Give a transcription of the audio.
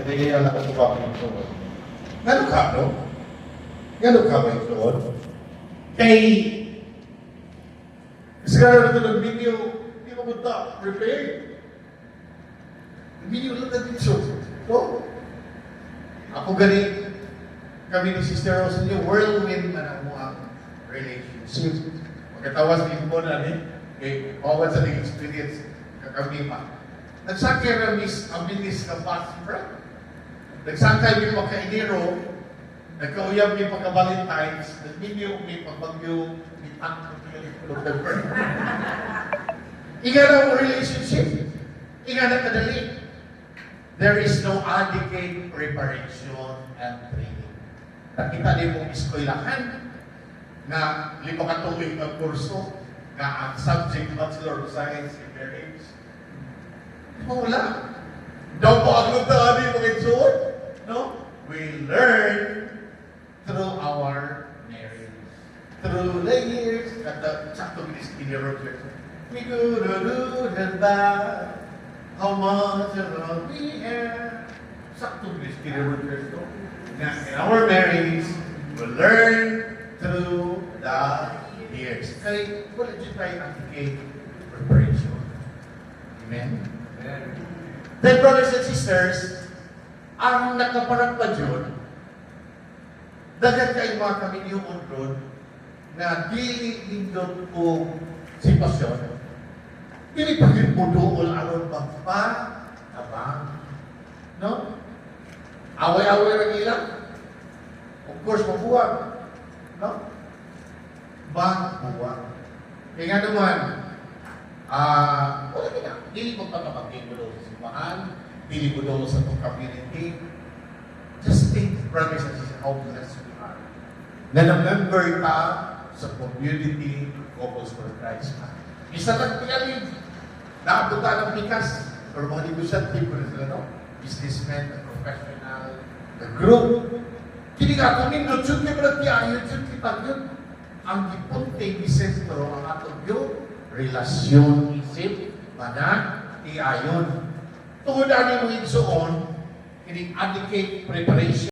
Kaya lang ako ba ito? Ngano ka, no? Ngano ka ba ito? Kay sigara na ito ng video, hindi mo punta, prepare. Video lang na dito. No? Ako gani, kami ni Sister Rose, yung whirlwind na mo ang relationship. Magkatawas din mo na kay bawat sa experience kami pa. Nagsakay na ang bilis ka fast friend. Nagsakay may pagkainiro, nagkauyab may pagka-Valentine's, nag-video may pagbagyo, may tank, Iga na relationship. Iga na kadali. There is no adequate preparation and training. Nakita din mong iskolahan na 5 katuig ng kurso na ang subject Bachelor of Science in Marriage. Wala. Daw po ang nagdaan mga igsoon. No? We learn through our marriage. Through the years, at the sakto bilis kinirot. We go to do the bad. How much around the air? Sakto bilis kinirot. In our marriage, we learn through the years. Kaya wala dyan tayo adequate preparation. Amen? Then, brothers and sisters, ang nakaparang pa dyan, dagat kayo mga kaminyong ron na dili lindot o sitwasyon, dili pagin mo doon aron magpa-abang. No? Away-away lang ilang. Of course, mabuwag. No? Buwag. Kaya nga naman, wala ka na. Dili magpapapagin mo doon sa simbahan, dili mo doon sa itong community. Just think, brothers and sisters, how blessed we are. Na na-member ka sa community Couples for Christ ka. Isa lang pinalid. Naabutan ng pikas. Or mga negosyante ko na sila, no? Businessmen, the professional, the group. Kini nga, kung nindot yun, kaya pala tiyayon yun, kita yun. Ang gipunting ni sentro ang atong yung relasyon, isip, banan, tiyayon. Tungod ani mo igsoon, kini adequate preparation